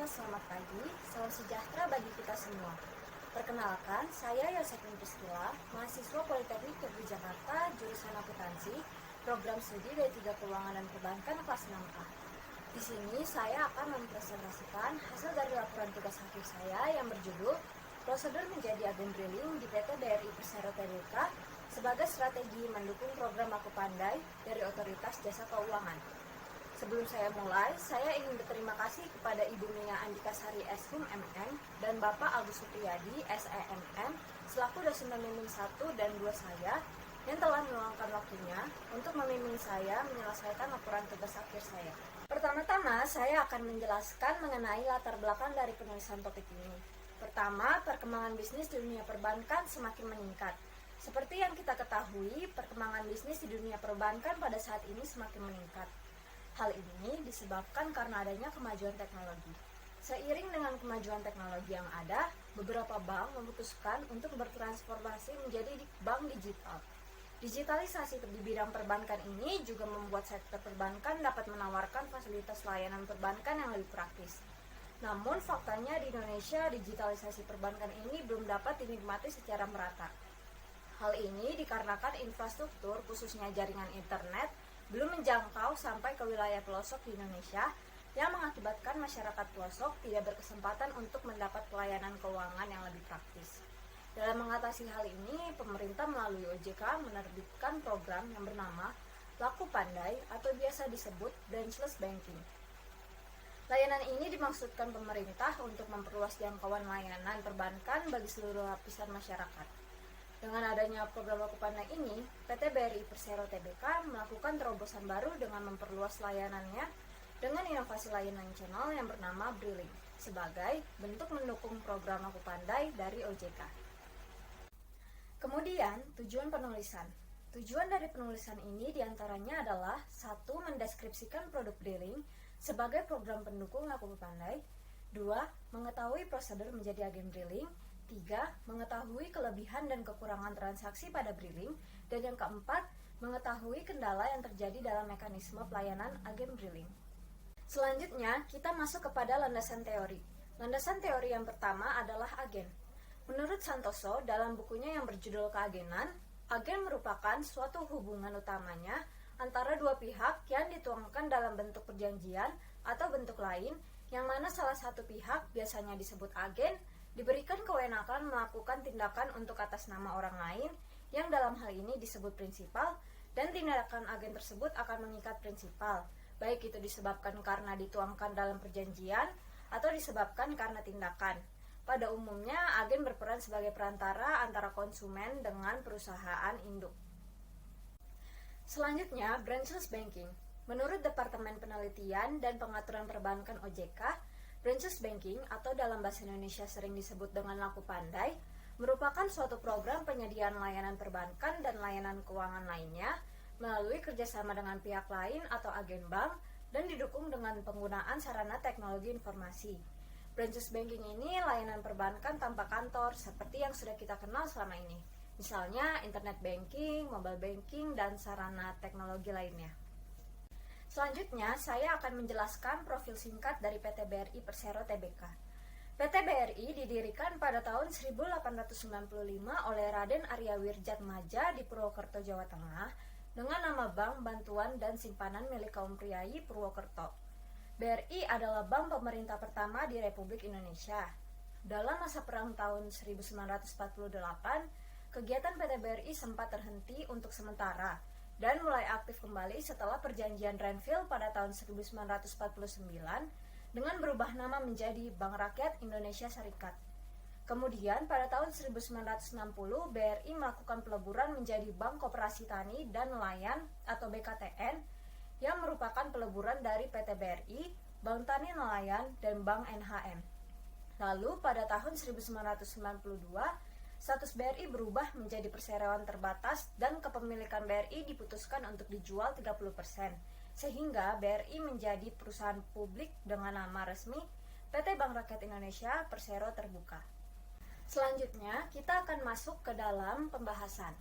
selamat pagi, salam sejahtera bagi kita semua. Perkenalkan, saya Yosephine Priscilla, mahasiswa Politeknik Yogyakarta, jurusan akuntansi, program studi D3 Keuangan dan Perbankan kelas 6A. Di sini saya akan mempresentasikan hasil dari laporan tugas akhir saya yang berjudul Prosedur Menjadi Agen Drilling di PT BRI Persero Tbk sebagai strategi mendukung program Aku Pandai dari Otoritas Jasa Keuangan. Sebelum saya mulai, saya ingin berterima kasih kepada Ibu Nia Andika Sari Shum MM dan Bapak Agus Supriyadi SEMM selaku dosen pembimbing 1 dan 2 saya yang telah meluangkan waktunya untuk membimbing saya menyelesaikan laporan tugas akhir saya. Pertama-tama, saya akan menjelaskan mengenai latar belakang dari penulisan topik ini. Pertama, perkembangan bisnis di dunia perbankan semakin meningkat. Seperti yang kita ketahui, perkembangan bisnis di dunia perbankan pada saat ini semakin meningkat. Hal ini disebabkan karena adanya kemajuan teknologi. Seiring dengan kemajuan teknologi yang ada, beberapa bank memutuskan untuk bertransformasi menjadi bank digital. Digitalisasi di bidang perbankan ini juga membuat sektor perbankan dapat menawarkan fasilitas layanan perbankan yang lebih praktis. Namun faktanya di Indonesia digitalisasi perbankan ini belum dapat dinikmati secara merata. Hal ini dikarenakan infrastruktur khususnya jaringan internet belum menjangkau sampai ke wilayah pelosok di Indonesia yang mengakibatkan masyarakat pelosok tidak berkesempatan untuk mendapat pelayanan keuangan yang lebih praktis. Dalam mengatasi hal ini, pemerintah melalui OJK menerbitkan program yang bernama Laku Pandai atau biasa disebut Branchless Banking. Layanan ini dimaksudkan pemerintah untuk memperluas jangkauan layanan perbankan bagi seluruh lapisan masyarakat. Dengan adanya program Laku Pandai ini, PT BRI Persero Tbk melakukan terobosan baru dengan memperluas layanannya dengan inovasi layanan channel yang bernama Drilling sebagai bentuk mendukung program Laku Pandai dari OJK. Kemudian, tujuan penulisan. Tujuan dari penulisan ini diantaranya adalah 1. Mendeskripsikan produk drilling sebagai program pendukung Laku Pandai. 2. Mengetahui prosedur menjadi agen drilling. 3. Mengetahui kelebihan dan kekurangan transaksi pada drilling. Dan yang keempat, mengetahui kendala yang terjadi dalam mekanisme pelayanan agen drilling. Selanjutnya, kita masuk kepada landasan teori. Landasan teori yang pertama adalah agen. Menurut Santoso, dalam bukunya yang berjudul Keagenan, agen merupakan suatu hubungan utamanya antara dua pihak yang dituangkan dalam bentuk perjanjian atau bentuk lain, yang mana salah satu pihak, biasanya disebut agen, diberikan kewenangan melakukan tindakan untuk atas nama orang lain yang dalam hal ini disebut prinsipal, dan tindakan agen tersebut akan mengikat prinsipal, baik itu disebabkan karena dituangkan dalam perjanjian atau disebabkan karena tindakan. Pada umumnya, agen berperan sebagai perantara antara konsumen dengan perusahaan induk. Selanjutnya, branchless banking. Menurut Departemen Penelitian dan Pengaturan Perbankan OJK, branchless banking atau dalam bahasa Indonesia sering disebut dengan Laku Pandai merupakan suatu program penyediaan layanan perbankan dan layanan keuangan lainnya melalui kerjasama dengan pihak lain atau agen bank dan didukung dengan penggunaan sarana teknologi informasi. Branchless banking ini layanan perbankan tanpa kantor seperti yang sudah kita kenal selama ini. Misalnya internet banking, mobile banking, dan sarana teknologi lainnya. Selanjutnya, saya akan menjelaskan profil singkat dari PT BRI Persero Tbk. PT BRI didirikan pada tahun 1895 oleh Raden Arya Wirjatmaja di Purwokerto, Jawa Tengah, dengan nama Bank Bantuan dan Simpanan milik kaum priai Purwokerto. BRI adalah bank pemerintah pertama di Republik Indonesia. Dalam masa perang tahun 1948, kegiatan PT BRI sempat terhenti untuk sementara dan mulai aktif kembali setelah perjanjian Renville pada tahun 1949 dengan berubah nama menjadi Bank Rakyat Indonesia Serikat. Kemudian pada tahun 1960 BRI melakukan peleburan menjadi Bank Koperasi Tani dan Nelayan atau BKTN yang merupakan peleburan dari PT BRI, Bank Tani Nelayan, dan Bank NHM. Lalu pada tahun 1992, status BRI berubah menjadi perseroan terbatas dan kepemilikan BRI diputuskan untuk dijual 30%, sehingga BRI menjadi perusahaan publik dengan nama resmi PT Bank Rakyat Indonesia Persero Terbuka. Selanjutnya, kita akan masuk ke dalam pembahasan.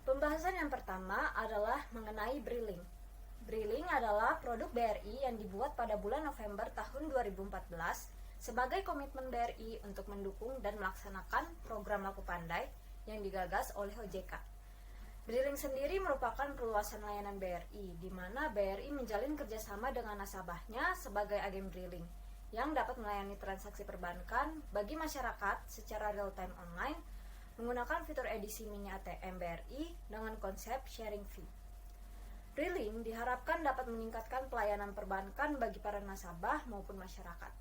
Pembahasan yang pertama adalah mengenai drilling. Briling adalah produk BRI yang dibuat pada bulan November tahun 2014 sebagai komitmen BRI untuk mendukung dan melaksanakan program Laku Pandai yang digagas oleh OJK. Briling sendiri merupakan perluasan layanan BRI, di mana BRI menjalin kerjasama dengan nasabahnya sebagai agen Briling yang dapat melayani transaksi perbankan bagi masyarakat secara real-time online menggunakan fitur edisi mini ATM BRI dengan konsep sharing fee. Briling diharapkan dapat meningkatkan pelayanan perbankan bagi para nasabah maupun masyarakat.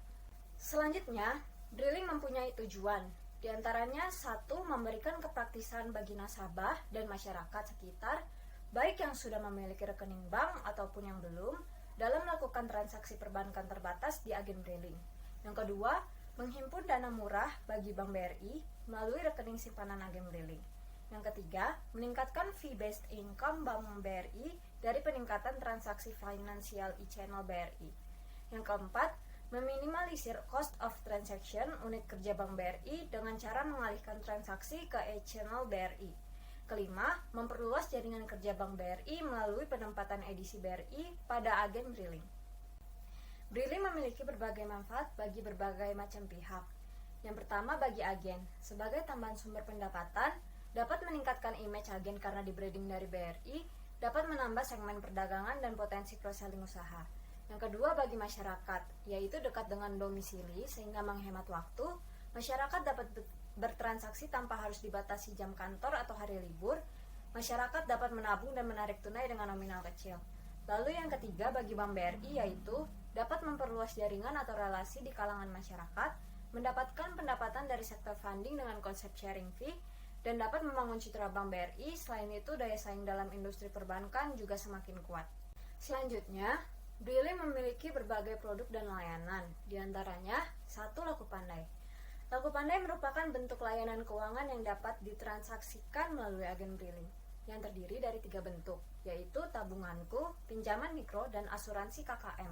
Selanjutnya, Briling mempunyai tujuan, diantaranya 1. Memberikan kepraktisan bagi nasabah dan masyarakat sekitar, baik yang sudah memiliki rekening bank ataupun yang belum, dalam melakukan transaksi perbankan terbatas di agen Briling. Yang kedua, menghimpun dana murah bagi Bank BRI melalui rekening simpanan agen Briling. Yang ketiga, meningkatkan fee-based income Bank BRI dari peningkatan transaksi finansial e-channel BRI. Yang keempat, meminimalisir cost of transaction unit kerja Bank BRI dengan cara mengalihkan transaksi ke e-channel BRI. Kelima, memperluas jaringan kerja Bank BRI melalui penempatan edisi BRI pada agen Briling. Briling memiliki berbagai manfaat bagi berbagai macam pihak. Yang pertama, bagi agen, sebagai tambahan sumber pendapatan, dapat meningkatkan image agen karena di-branding dari BRI, dapat menambah segmen perdagangan dan potensi cross-selling usaha. Yang kedua, bagi masyarakat, yaitu dekat dengan domisili sehingga menghemat waktu, masyarakat dapat bertransaksi tanpa harus dibatasi jam kantor atau hari libur, masyarakat dapat menabung dan menarik tunai dengan nominal kecil. Lalu yang ketiga, bagi Bank BRI, yaitu dapat memperluas jaringan atau relasi di kalangan masyarakat, mendapatkan pendapatan dari sektor funding dengan konsep sharing fee, dan dapat membangun citra Bank BRI. Selain itu, daya saing dalam industri perbankan juga semakin kuat. Selanjutnya, Briling memiliki berbagai produk dan layanan, diantaranya 1. Laku Pandai. Laku Pandai merupakan bentuk layanan keuangan yang dapat ditransaksikan melalui agen Briling, yang terdiri dari 3 bentuk, yaitu tabunganku, pinjaman mikro, dan asuransi KKM.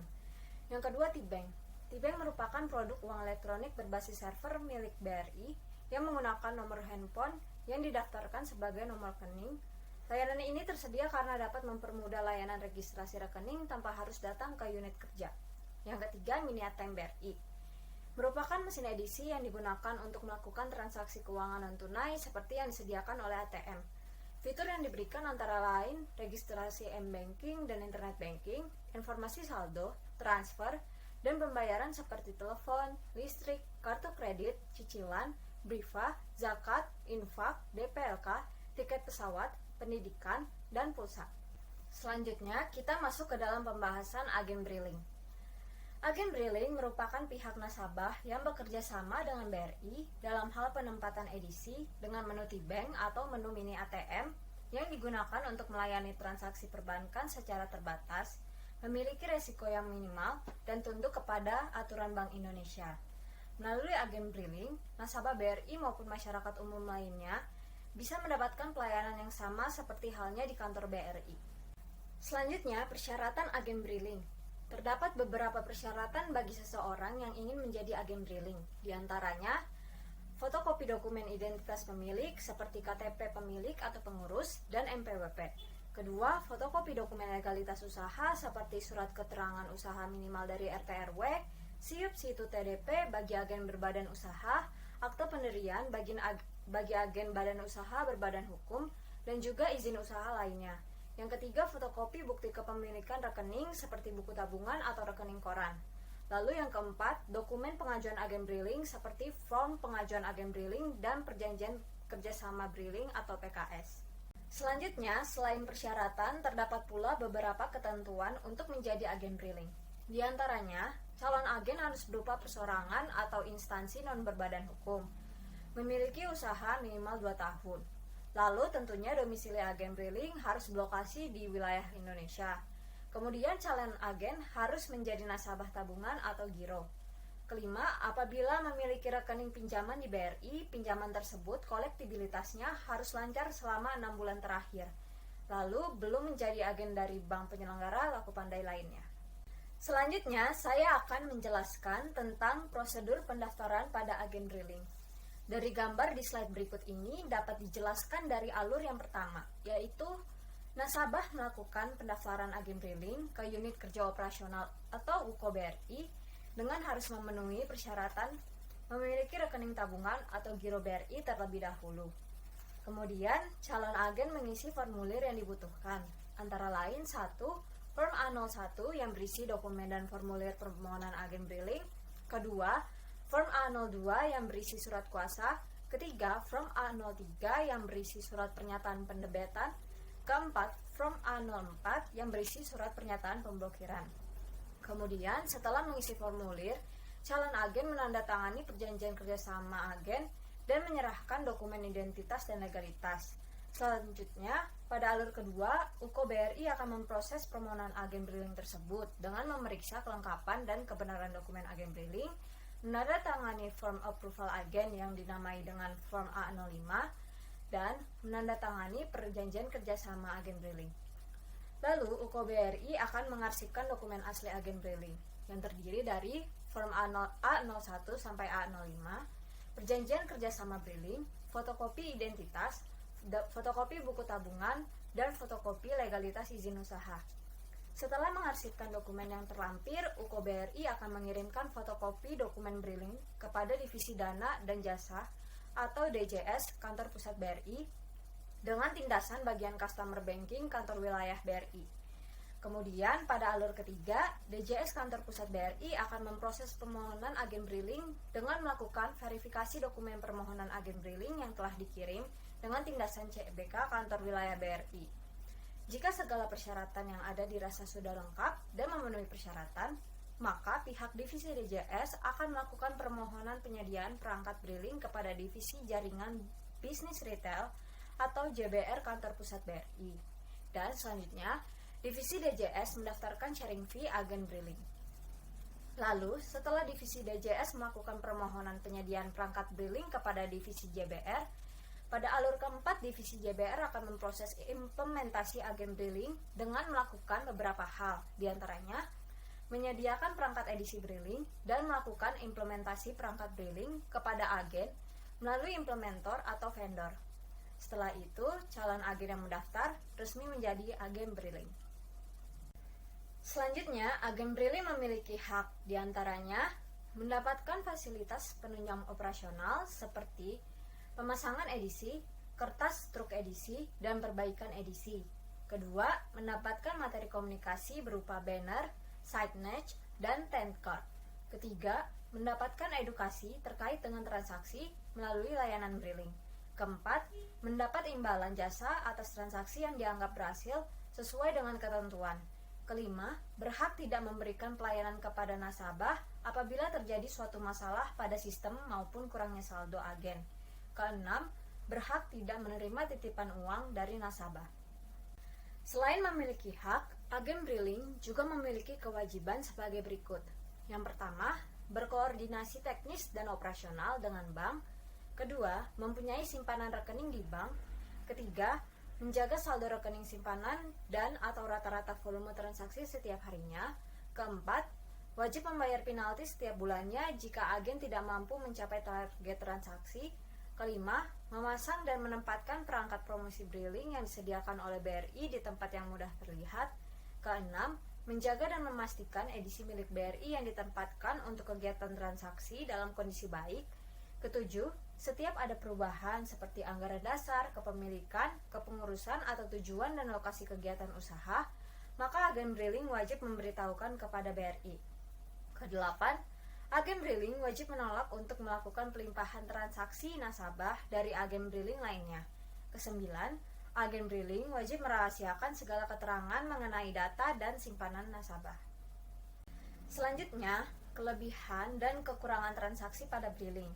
Yang kedua, T-Bank. T-Bank merupakan produk uang elektronik berbasis server milik BRI yang menggunakan nomor handphone yang didaftarkan sebagai nomor rekening. Layanan ini tersedia karena dapat mempermudah layanan registrasi rekening tanpa harus datang ke unit kerja. Yang ketiga, Mini ATM BRI. Merupakan mesin edisi yang digunakan untuk melakukan transaksi keuangan non-tunai seperti yang disediakan oleh ATM. Fitur yang diberikan antara lain registrasi m-banking dan internet banking, informasi saldo, transfer, dan pembayaran seperti telepon, listrik, kartu kredit, cicilan, briva, zakat, infak, DPLK, tiket pesawat, pendidikan, dan pulsa. Selanjutnya, kita masuk ke dalam pembahasan agen Briling. Agen Briling merupakan pihak nasabah yang bekerja sama dengan BRI dalam hal penempatan edisi dengan menu T-Bank atau menu mini ATM yang digunakan untuk melayani transaksi perbankan secara terbatas, memiliki resiko yang minimal, dan tunduk kepada aturan Bank Indonesia. Melalui agen Briling, nasabah BRI maupun masyarakat umum lainnya bisa mendapatkan pelayanan yang sama seperti halnya di kantor BRI. Selanjutnya, persyaratan agen Briling. Terdapat beberapa persyaratan bagi seseorang yang ingin menjadi agen Briling, diantaranya fotokopi dokumen identitas pemilik seperti KTP pemilik atau pengurus dan NPWP. Kedua, fotokopi dokumen legalitas usaha seperti surat keterangan usaha minimal dari RT/RW, SIUP situ TDP bagi agen berbadan usaha, akte pendirian bagi agen badan usaha berbadan hukum, dan juga izin usaha lainnya. Yang ketiga, fotokopi bukti kepemilikan rekening seperti buku tabungan atau rekening koran. Lalu yang keempat, dokumen pengajuan agen Briling seperti form pengajuan agen Briling dan perjanjian kerjasama Briling atau PKS. Selanjutnya, selain persyaratan, terdapat pula beberapa ketentuan untuk menjadi agen Briling. Di antaranya, calon agen harus berupa perseorangan atau instansi non berbadan hukum, memiliki usaha minimal 2 tahun. Lalu tentunya domisili agen Briling harus berlokasi di wilayah Indonesia. Kemudian calon agen harus menjadi nasabah tabungan atau giro. Kelima, apabila memiliki rekening pinjaman di BRI, pinjaman tersebut kolektibilitasnya harus lancar selama 6 bulan terakhir. Lalu belum menjadi agen dari bank penyelenggara Laku Pandai lainnya. Selanjutnya, saya akan menjelaskan tentang prosedur pendaftaran pada agen Briling. Dari gambar di slide berikut ini dapat dijelaskan dari alur yang pertama, yaitu Nasabah melakukan pendaftaran agen briling ke unit kerja operasional atau UKO BRI dengan harus memenuhi persyaratan memiliki rekening tabungan atau giro BRI terlebih dahulu. Kemudian, calon agen mengisi formulir yang dibutuhkan, antara lain 1. Form A01 yang berisi dokumen dan formulir permohonan agen briling. Kedua, Form A02 yang berisi surat kuasa. Ketiga, Form A03 yang berisi surat pernyataan pendebetan. Keempat, Form A04 yang berisi surat pernyataan pemblokiran. Kemudian, setelah mengisi formulir, calon agen menandatangani perjanjian kerjasama agen dan menyerahkan dokumen identitas dan legalitas. Selanjutnya, pada alur kedua, UKO BRI akan memproses permohonan agen briling tersebut dengan memeriksa kelengkapan dan kebenaran dokumen agen briling, menandatangani form approval agen yang dinamai dengan Form A05, dan menandatangani perjanjian kerjasama agen briling. Lalu, UKO BRI akan mengarsipkan dokumen asli agen briling yang terdiri dari Form A01 sampai A05, perjanjian kerjasama briling, fotokopi identitas, fotokopi buku tabungan, dan fotokopi legalitas izin usaha. Setelah mengarsipkan dokumen yang terlampir, UKO BRI akan mengirimkan fotokopi dokumen briling kepada Divisi Dana dan Jasa atau DJS Kantor Pusat BRI dengan tindasan bagian Customer Banking Kantor Wilayah BRI. Kemudian pada alur ketiga, DJS Kantor Pusat BRI akan memproses permohonan agen briling dengan melakukan verifikasi dokumen permohonan agen briling yang telah dikirim dengan tindasan CBK Kantor Wilayah BRI. Jika segala persyaratan yang ada dirasa sudah lengkap dan memenuhi persyaratan, maka pihak divisi DJS akan melakukan permohonan penyediaan perangkat briling kepada divisi jaringan bisnis retail atau JBR Kantor Pusat BRI. Dan selanjutnya, divisi DJS mendaftarkan sharing fee agen briling. Lalu, setelah divisi DJS melakukan permohonan penyediaan perangkat briling kepada divisi JBR, pada alur keempat, divisi JBR akan memproses implementasi agen briling dengan melakukan beberapa hal, diantaranya menyediakan perangkat edisi briling dan melakukan implementasi perangkat briling kepada agen melalui implementer atau vendor. Setelah itu, calon agen yang mendaftar resmi menjadi agen briling. Selanjutnya, agen briling memiliki hak, diantaranya mendapatkan fasilitas penunjang operasional seperti pemasangan edisi, kertas truk edisi, dan perbaikan edisi. Kedua, mendapatkan materi komunikasi berupa banner, signage, dan tent card. Ketiga, mendapatkan edukasi terkait dengan transaksi melalui layanan briling. Keempat, mendapat imbalan jasa atas transaksi yang dianggap berhasil sesuai dengan ketentuan. Kelima, berhak tidak memberikan pelayanan kepada nasabah apabila terjadi suatu masalah pada sistem maupun kurangnya saldo agen. Keenam, berhak tidak menerima titipan uang dari nasabah. Selain memiliki hak, agen briling juga memiliki kewajiban sebagai berikut. Yang pertama, berkoordinasi teknis dan operasional dengan bank. Kedua, mempunyai simpanan rekening di bank. Ketiga, menjaga saldo rekening simpanan dan atau rata-rata volume transaksi setiap harinya. Keempat, wajib membayar penalti setiap bulannya jika agen tidak mampu mencapai target transaksi. Kelima, memasang dan menempatkan perangkat promosi briling yang disediakan oleh BRI di tempat yang mudah terlihat. Keenam, menjaga dan memastikan edisi milik BRI yang ditempatkan untuk kegiatan transaksi dalam kondisi baik. Ketujuh, setiap ada perubahan seperti anggaran dasar, kepemilikan, kepengurusan atau tujuan dan lokasi kegiatan usaha, maka agen briling wajib memberitahukan kepada BRI. Kedelapan, agen briling wajib menolak untuk melakukan pelimpahan transaksi nasabah dari agen briling lainnya. Kesembilan, agen briling wajib merahasiakan segala keterangan mengenai data dan simpanan nasabah. Selanjutnya, kelebihan dan kekurangan transaksi pada briling.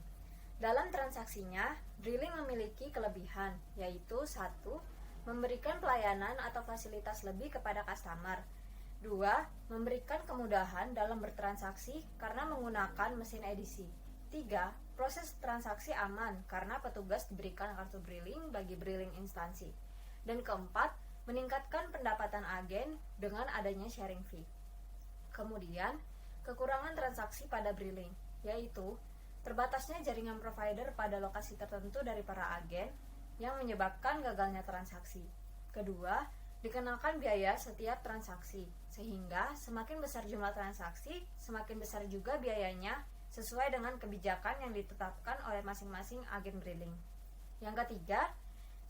Dalam transaksinya, briling memiliki kelebihan, yaitu 1. Memberikan pelayanan atau fasilitas lebih kepada customer. 2. Memberikan kemudahan dalam bertransaksi karena menggunakan mesin edisi. 3. Proses transaksi aman karena petugas diberikan kartu briling bagi briling instansi. Dan keempat, meningkatkan pendapatan agen dengan adanya sharing fee. Kemudian, kekurangan transaksi pada briling, yaitu terbatasnya jaringan provider pada lokasi tertentu dari para agen yang menyebabkan gagalnya transaksi. Kedua, Dikenakan biaya setiap transaksi, sehingga semakin besar jumlah transaksi, semakin besar juga biayanya sesuai dengan kebijakan yang ditetapkan oleh masing-masing agen briling. Yang ketiga,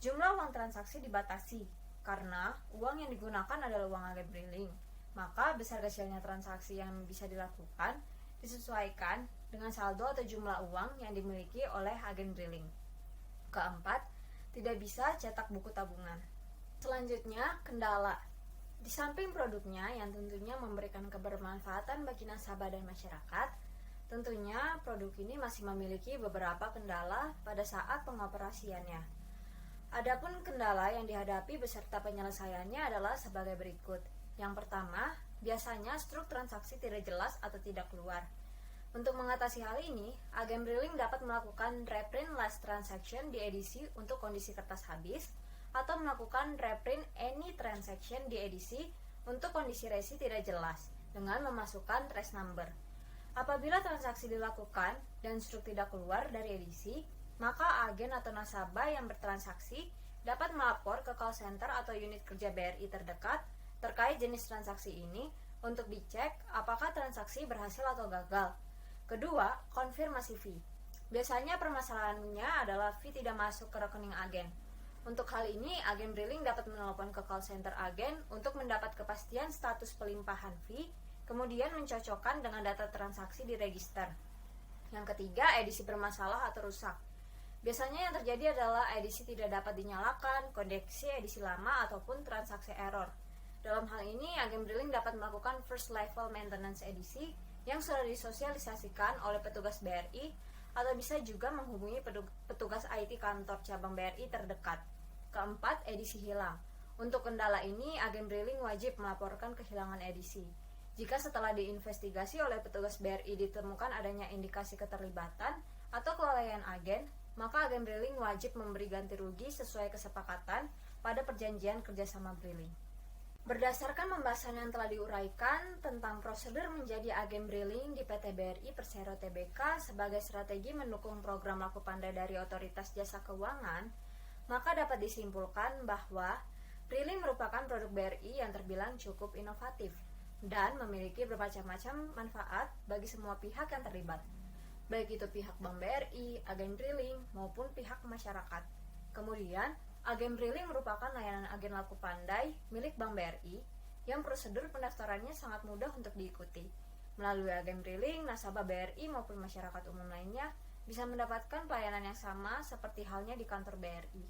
jumlah uang transaksi dibatasi, karena uang yang digunakan adalah uang agen briling, maka besar kecilnya transaksi yang bisa dilakukan disesuaikan dengan saldo atau jumlah uang yang dimiliki oleh agen briling. Keempat, tidak bisa cetak buku tabungan. Selanjutnya, kendala. Di samping produknya yang tentunya memberikan kebermanfaatan bagi nasabah dan masyarakat, tentunya produk ini masih memiliki beberapa kendala pada saat pengoperasiannya. Adapun kendala yang dihadapi beserta penyelesaiannya adalah sebagai berikut. Yang pertama, biasanya struk transaksi tidak jelas atau tidak keluar. Untuk mengatasi hal ini, agen briling dapat melakukan reprint last transaction di edisi untuk kondisi kertas habis, atau melakukan reprint any transaction di edisi untuk kondisi resi tidak jelas dengan memasukkan trace number. Apabila transaksi dilakukan dan struk tidak keluar dari edisi, maka agen atau nasabah yang bertransaksi dapat melapor ke call center atau unit kerja BRI terdekat terkait jenis transaksi ini untuk dicek apakah transaksi berhasil atau gagal. Kedua, konfirmasi fee. Biasanya permasalahannya adalah fee tidak masuk ke rekening agen. Untuk hal ini, agen briling dapat menelpon ke call center agen untuk mendapat kepastian status pelimpahan fee, kemudian mencocokkan dengan data transaksi di register. Yang ketiga, edisi bermasalah atau rusak. Biasanya yang terjadi adalah edisi tidak dapat dinyalakan, koneksi edisi lama, ataupun transaksi error. Dalam hal ini, agen briling dapat melakukan first level maintenance edisi yang sudah disosialisasikan oleh petugas BRI, atau bisa juga menghubungi petugas IT kantor cabang BRI terdekat. Keempat, edisi hilang. Untuk kendala ini, agen briling wajib melaporkan kehilangan edisi. Jika setelah diinvestigasi oleh petugas BRI ditemukan adanya indikasi keterlibatan atau kelalaian agen, maka agen briling wajib memberi ganti rugi sesuai kesepakatan pada perjanjian kerjasama briling. Berdasarkan pembahasan yang telah diuraikan tentang prosedur menjadi agen briling di PT BRI Persero Tbk sebagai strategi mendukung program laku pandai dari Otoritas Jasa Keuangan, maka dapat disimpulkan bahwa briling merupakan produk BRI yang terbilang cukup inovatif dan memiliki bermacam-macam manfaat bagi semua pihak yang terlibat, baik itu pihak Bank BRI, agen briling, maupun pihak masyarakat. Kemudian, agen briling merupakan layanan agen laku pandai milik Bank BRI yang prosedur pendaftarannya sangat mudah untuk diikuti. Melalui agen briling, nasabah BRI maupun masyarakat umum lainnya bisa mendapatkan pelayanan yang sama seperti halnya di kantor BRI.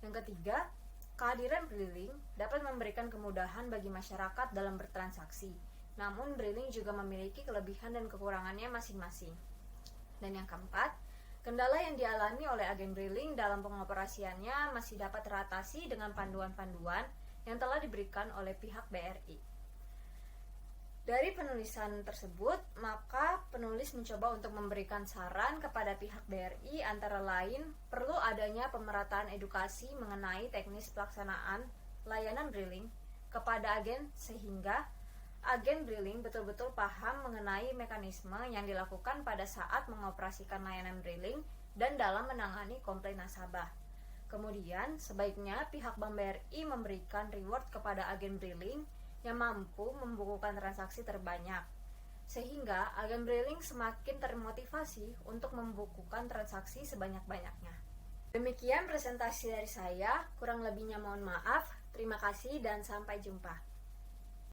Yang ketiga, kehadiran briling dapat memberikan kemudahan bagi masyarakat dalam bertransaksi. Namun, briling juga memiliki kelebihan dan kekurangannya masing-masing. Dan yang keempat, kendala yang dialami oleh agen briling dalam pengoperasiannya masih dapat teratasi dengan panduan-panduan yang telah diberikan oleh pihak BRI. Dari penulisan tersebut, maka penulis mencoba untuk memberikan saran kepada pihak BRI antara lain perlu adanya pemerataan edukasi mengenai teknis pelaksanaan layanan briling kepada agen sehingga agen briling betul-betul paham mengenai mekanisme yang dilakukan pada saat mengoperasikan layanan briling dan dalam menangani komplain nasabah. Kemudian, sebaiknya pihak Bank BRI memberikan reward kepada agen briling yang mampu membukukan transaksi terbanyak, sehingga agen briling semakin termotivasi untuk membukukan transaksi sebanyak-banyaknya. Demikian presentasi dari saya, kurang lebihnya mohon maaf. Terima kasih dan sampai jumpa.